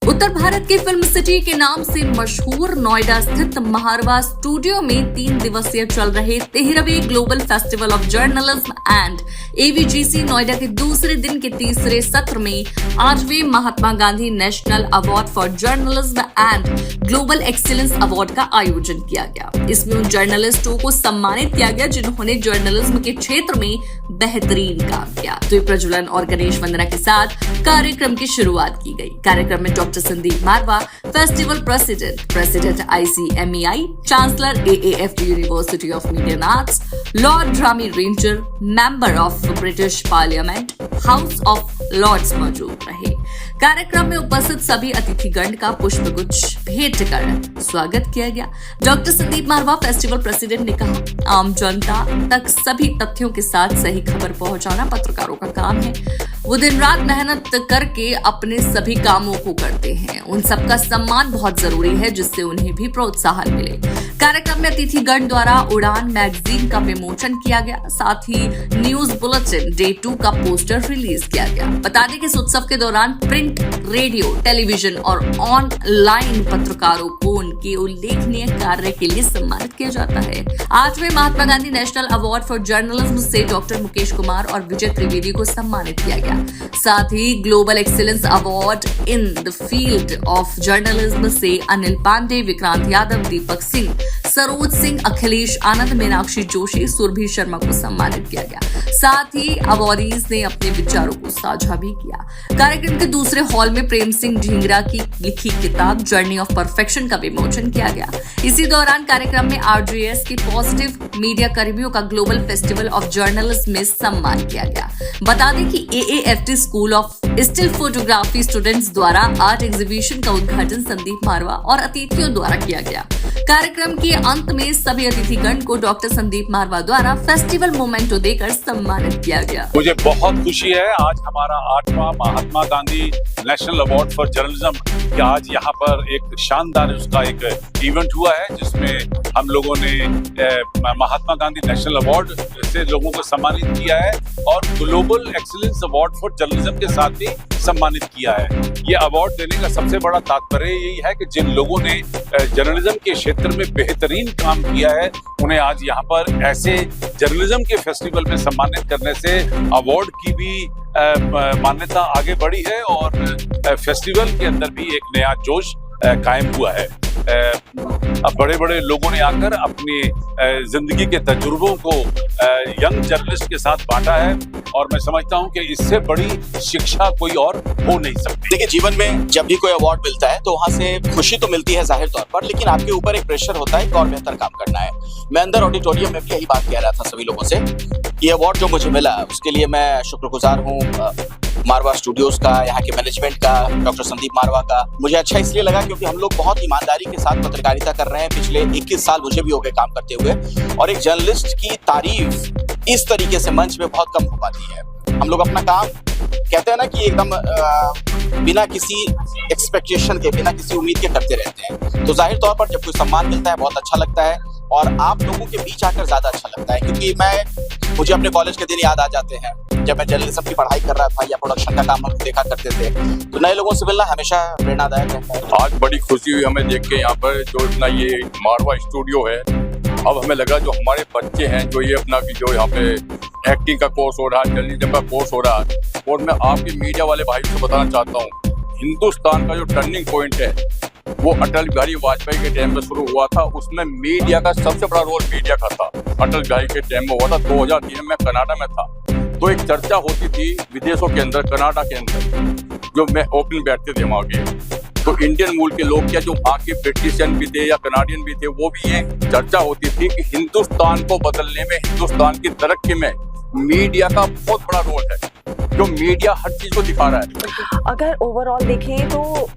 उत्तर भारत के film city के नाम से मशहूर नोएडा स्थित महारवा स्टूडियो में 3 दिवसीय चल रहे 13वें global festival of journalism and AVGC Noida के दूसरे दिन के तीसरे सत्र में 8वें Mahatma Gandhi national award for journalism and global excellence award का आयोजन किया गया। इसमें उन जर्नलिस्टों को सम्मानित किया गया जिन्होंने जर्नलिज्म के क्षेत्र में बेहतरीन काम किया। द्वीप प्रज्वलन और गणेश वंदना के साथ कार्यक्रम की शुरुआत की गई। कार्यक्रम में doctor Sandeep Marwah, festival president ICMEI, chancellor AAFT University of Media and Arts, lord Rami Ranger, member of British Parliament, House of Lords मौजूद रहे। कार्यक्रम में उपस्थित सभी अतिथिगण का पुष्पगुच्छ भेंट कर स्वागत किया गया। Doctor Sandeep Marwah, festival president, ने कहा, आम जनता तक सभी तथ्यों के साथ सही खबर पहुंचाना पत्रकारों का काम है। वो दिन रात मेहनत करके अपने सभी कामों को करते हैं। उन सबका सम्मान बहुत जरूरी है जिससे उन्हें भी प्रोत्साहन मिले। कार्यक्रम में अतिथिगण द्वारा उड़ान मैगजीन का विमोचन किया गया। साथ ही न्यूज बुलेटिन डे 2 का पोस्टर रिलीज किया गया। बता दें कि इस उत्सव के दौरान प्रिंट, रेडियो, टेलीविजन और ऑनलाइन पत्रकारों को उनके उल्लेखनीय कार्य के लिए सम्मानित किया जाता है। 8वें Mahatma Gandhi national award for journalism से डॉक्टर मुकेश कुमार और विजय त्रिवेदी को सम्मानित किया गया। साथ ही global excellence award in the field of journalism से अनिल पांडे, विक्रांत यादव, दीपक सिंह, सरोज सिंह, अखिलेश आनंद, मीनाक्षी जोशी, सुरभि शर्मा को सम्मानित किया गया। साथ ही अवार्डीज ने अपने विचारों को साझा भी किया। कार्यक्रम के दूसरे हॉल में प्रेम सिंह ढींगरा की लिखी किताब जर्नी ऑफ परफेक्शन का विमोचन किया गया। इसी दौरान कार्यक्रम में RJS के पॉजिटिव मीडिया कर्मियों का ग्लोबल फेस्टिवल ऑफ जर्नलिज्म में सम्मान किया गया। बता दें कि AAFT school of still photography students द्वारा आर्ट एग्जीबिशन का उद्घाटन संदीप मारवा और अतिथियों द्वारा किया गया। कार्यक्रम के अंत में सभी अतिथिगण को डॉक्टर संदीप मारवा द्वारा फेस्टिवल मोमेंटो देकर सम्मानित किया गया। मुझे बहुत खुशी है, आज हमारा 8वां Mahatma Gandhi national award for journalism कि आज यहाँ पर एक शानदार उसका एक इवेंट हुआ है जिसमें हम लोगों ने महात्मा गांधी नेशनल अवार्ड से लोगों को सम्मानित किया है और global excellence award for journalism के साथ भी सम्मानित किया है। ये अवार्ड देने का सबसे बड़ा तात्पर्य यही है कि जिन लोगों ने जर्नलिज्म के क्षेत्र में बेहतरीन काम किया है उन्हें आज यहाँ पर ऐसे जर्नलिज्म के फेस्टिवल में सम्मानित करने से अवार्ड की भी मान्यता आगे बढ़ी है और फेस्टिवल के अंदर भी एक नया जोश कायम हुआ है। अब बड़े बड़े लोगों ने आकर अपनी जिंदगी के तजुर्बों को यंग जर्नलिस्ट के साथ बांटा है और मैं समझता हूं कि इससे बड़ी शिक्षा कोई और हो नहीं सकती। देखिए, जीवन में जब भी कोई अवार्ड मिलता है तो वहाँ से खुशी तो मिलती है जाहिर तौर पर, लेकिन आपके ऊपर एक प्रेशर होता है कि और बेहतर काम करना है। मैं अंदर ऑडिटोरियम में भी यही बात कह रहा था सभी लोगों से। ये अवार्ड जो मुझे मिला उसके लिए मैं शुक्रगुजार हूँ मारवा स्टूडियोज का, यहाँ के मैनेजमेंट का, डॉक्टर संदीप मारवा का। मुझे अच्छा इसलिए लगा क्योंकि हम लोग बहुत ईमानदारी के साथ पत्रकारिता कर रहे हैं। पिछले 21 साल मुझे भी हो गए काम करते हुए और एक जर्नलिस्ट की तारीफ इस तरीके से मंच में बहुत कम हो पाती है। हम लोग अपना काम कहते हैं ना कि एकदम बिना किसी एक्सपेक्टेशन के, बिना किसी उम्मीद के करते रहते हैं। तो जाहिर तौर पर जब कोई सम्मान मिलता है बहुत अच्छा लगता है और आप लोगों के बीच आकर ज्यादा अच्छा लगता है क्योंकि मुझे अपने कॉलेज के दिन याद आ जाते हैं जब मैं जर्नलिज्म की पढ़ाई कर रहा था या प्रोडक्शन का काम हम देखा करते थे। तो नए लोगों से मिलना हमेशा प्रेरणादायक रहता है। आज बड़ी खुशी हुई हमें देख के यहाँ पर जो अपना ये मारवा स्टूडियो है। अब हमें लगा जो हमारे बच्चे हैं जो ये अपना जो यहाँ पे एक्टिंग का कोर्स हो रहा है, जर्नलिज्म का कोर्स हो रहा है और मैं आपके मीडिया वाले भाई को बताना चाहता हूँ हिंदुस्तान का जो टर्निंग पॉइंट है वो अटल बिहारी वाजपेयी के टाइम में शुरू हुआ था। उसमें मीडिया का सबसे बड़ा रोल मीडिया का था। अटल बिहारी के टाइम में हुआ था। 2003 में कनाडा में था तो एक चर्चा होती थी विदेशों के अंदर, कनाडा के अंदर जो मैं ओपन बैठते थे वहाँ के, तो इंडियन मूल के लोग क्या जो वहाँ के ब्रिटिशियन भी थे या कनाडियन भी थे, वो भी ये चर्चा होती थी कि हिंदुस्तान को बदलने में, हिंदुस्तान की तरक्की में मीडिया का बहुत बड़ा रोल है। जो मीडिया हर चीज को दिखा रहा है। अगर ओवरऑल देखें तो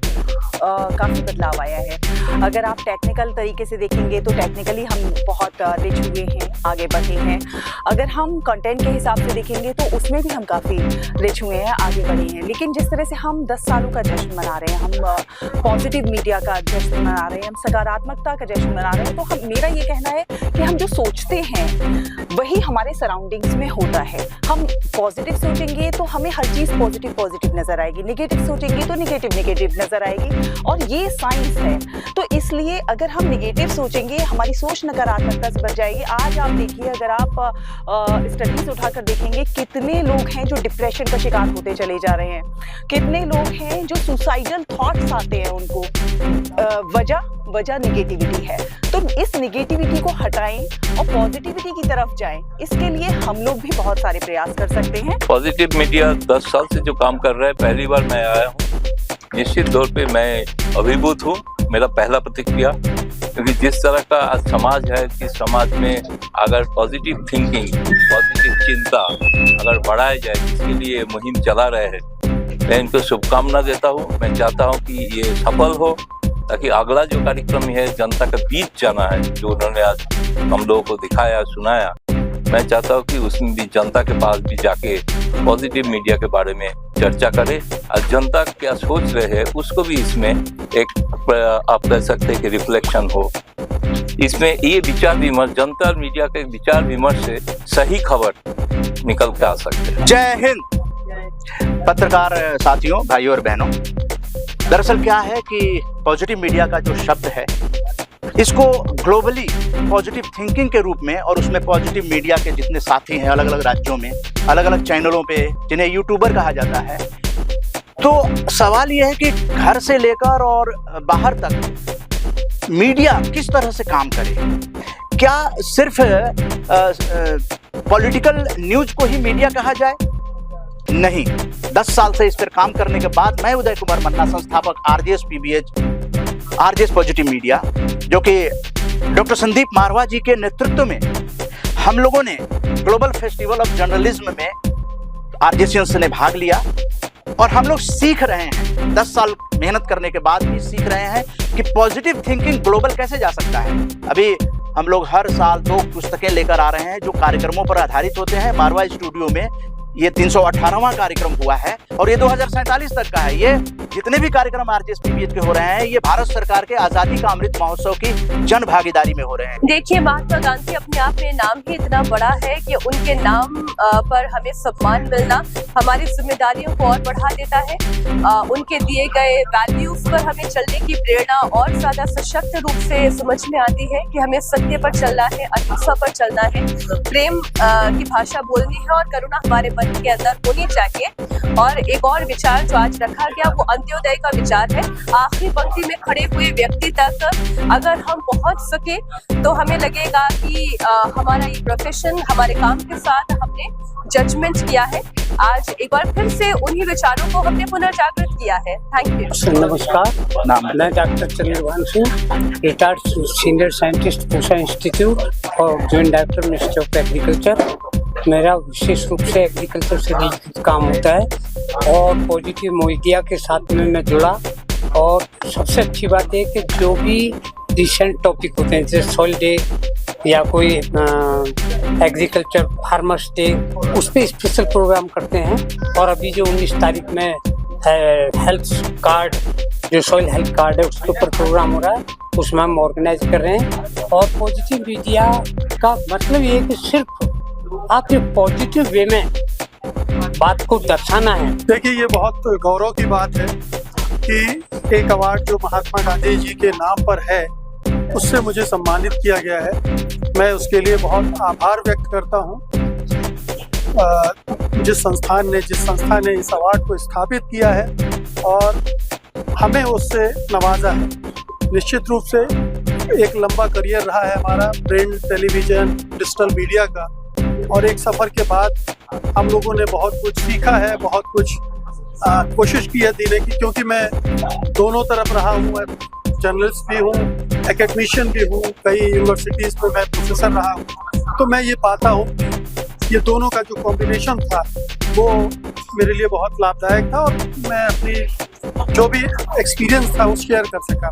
काफ़ी बदलाव आया है। अगर आप टेक्निकल तरीके से देखेंगे तो टेक्निकली हम बहुत रिच हुए हैं, आगे बढ़े हैं। अगर हम कंटेंट के हिसाब से देखेंगे तो उसमें भी हम काफ़ी रिच हुए हैं, आगे बढ़े हैं। लेकिन जिस तरह से हम 10 सालों का जश्न मना रहे हैं, हम पॉजिटिव मीडिया का जश्न मना रहे हैं, हम सकारात्मकता का जश्न मना रहे हैं, तो मेरा ये कहना है कि हम जो सोचते हैं वही हमारे सराउंडिंग्स में होता है। हम पॉजिटिव सोचेंगे तो हमें हर चीज़ पॉजिटिव नज़र आएगी, नेगेटिव सोचेंगे तो नेगेटिव नज़र आएगी, और ये साइंस है। तो इसलिए अगर हम नेगेटिव सोचेंगे, हमारी सोच नकारात्मकता से भर जाएगी। आज आप देखिए, अगर आप स्टडीज उठाकर देखेंगे, कितने लोग हैं जो डिप्रेशन का शिकार होते चले जा रहे हैं, कितने लोग हैं जो सुसाइडल थॉट्स आते हैं उनको। वजह नेगेटिविटी है। तो इस नेगेटिविटी को हटाएं और पॉजिटिविटी की तरफ जाएं। इसके लिए हम लोग भी बहुत सारे प्रयास कर सकते हैं। पॉजिटिव मीडिया 10 साल से जो काम कर रहा है, पहली बार मैं आया हूँ। निश्चित तौर पे मैं अभिभूत हूँ, मेरा पहला प्रतिक्रिया, क्योंकि जिस तरह का आज समाज है कि समाज में अगर पॉजिटिव थिंकिंग, पॉजिटिव चिंता अगर बढ़ाया जाए, जिसके लिए मुहिम चला रहे हैं, मैं इनको शुभकामना देता हूँ। मैं चाहता हूँ कि ये सफल हो, ताकि अगला जो कार्यक्रम है जनता के बीच जाना है, जो उन्होंने आज हम लोगों को दिखाया, सुनाया, मैं चाहता हूँ कि उसमें भी जनता के पास भी जाके पॉजिटिव मीडिया के बारे में चर्चा करे और जनता क्या सोच रहे हैं उसको भी इसमें एक आप कह सकते हैं कि रिफ्लेक्शन हो। इसमें ये विचार विमर्श, जनता और मीडिया के विचार विमर्श से सही खबर निकल के आ सकते हैं। जय हिंद पत्रकार साथियों, भाइयों और बहनों। दरअसल क्या है कि पॉजिटिव मीडिया का जो शब्द है, इसको ग्लोबली पॉजिटिव थिंकिंग के रूप में, और उसमें पॉजिटिव मीडिया के जितने साथी हैं अलग अलग राज्यों में, अलग अलग चैनलों पे, जिन्हें यूट्यूबर कहा जाता है, तो सवाल यह है कि घर से लेकर और बाहर तक मीडिया किस तरह से काम करे। क्या सिर्फ पॉलिटिकल न्यूज को ही मीडिया कहा जाए? नहीं। 10 साल से इस पर काम करने के बाद मैं उदय कुमार मन्ना, संस्थापक आरजेएस पॉजिटिव मीडिया, जो कि डॉक्टर संदीप मारवा जी के नेतृत्व में हम लोगों ने ग्लोबल फेस्टिवल ऑफ जर्नलिज्म में आरजेएसियंस ने भाग लिया, और हम लोग सीख रहे हैं, 10 साल मेहनत करने के बाद भी सीख रहे हैं कि पॉजिटिव थिंकिंग ग्लोबल कैसे जा सकता है। अभी हम लोग हर साल 2 पुस्तकें लेकर आ रहे हैं जो कार्यक्रमों पर आधारित होते हैं। मारवा स्टूडियो में ये 318वां कार्यक्रम हुआ है, और ये 2047 तक का है। ये जितने भी कार्यक्रम आरजेएस पीबीएच के हो रहे हैं, ये भारत सरकार के आजादी का अमृत महोत्सव की जन भागीदारी में हो रहे हैं। देखिए, महात्मा गांधी अपने आप में नाम ही इतना बड़ा है कि उनके नाम पर हमें सम्मान मिलना हमारी जिम्मेदारियों को और बढ़ा देता है। उनके दिए गए वैल्यूज पर हमें चलने की प्रेरणा और ज्यादा सशक्त रूप से समझ में आती है कि हमें सत्य पर चलना है, अहिंसा पर चलना है, प्रेम की भाषा बोलनी है, और करुणा हमारे मन के अंदर होनी चाहिए। और एक और विचार जो आज रखा गया, वो अंत्योदय का विचार है। आखिरी पंक्ति में खड़े हुए व्यक्ति तक अगर हम पहुंच सके तो हमें लगेगा कि हमारा ये प्रोफेशन, हमारे काम के साथ हमने जजमेंट किया है। आज एक बार फिर से उन्हीं विचारों को हमने पुनर्जागृत किया है। Thank you. नमस्कार, मैं doctor Chandrabhan Singh, retired senior scientist Pusa institute और joint director ministry of agriculture. मेरा विशेष रूप से एग्रीकल्चर से रिलेटेड काम होता है, और पॉजिटिव मीडिया के साथ में मैं जुड़ा। और सबसे अच्छी बात है कि जो भी रिसेंट टॉपिक होते हैं, जैसे सॉइल डे या कोई एग्रीकल्चर फार्मर्स डे, उस पर स्पेशल प्रोग्राम करते हैं। और अभी जो 19 तारीख में हेल्थ कार्ड, जो सॉइल हेल्थ कार्ड है, उसके ऊपर प्रोग्राम हो रहा है, उसमें हम ऑर्गेनाइज कर रहे हैं। और पॉजिटिव मीडिया का मतलब ये है कि सिर्फ आपके पॉजिटिव वे में बात को दर्शाना है। देखिए, ये बहुत गौरव की बात है कि एक अवार्ड जो महात्मा गांधी जी के नाम पर है, उससे मुझे सम्मानित किया गया है। मैं उसके लिए बहुत आभार व्यक्त करता हूँ। जिस संस्था ने इस अवार्ड को स्थापित किया है और हमें उससे नवाजा है। निश्चित रूप से एक लंबा करियर रहा है हमारा प्रिंट, टेलीविज़न, डिजिटल मीडिया का, और एक सफ़र के बाद हम लोगों ने बहुत कुछ सीखा है, बहुत कुछ कोशिश की है देने की, क्योंकि मैं दोनों तरफ रहा हूँ। जर्नलिस्ट भी हूँ, एकेडमिशियन भी हूँ, कई यूनिवर्सिटीज़ में मैं प्रोफेसर रहा हूँ। तो मैं ये पाता हूँ ये दोनों का जो कॉम्बिनेशन था वो मेरे लिए बहुत लाभदायक था, और मैं अपनी जो भी एक्सपीरियंस था वो शेयर कर सका।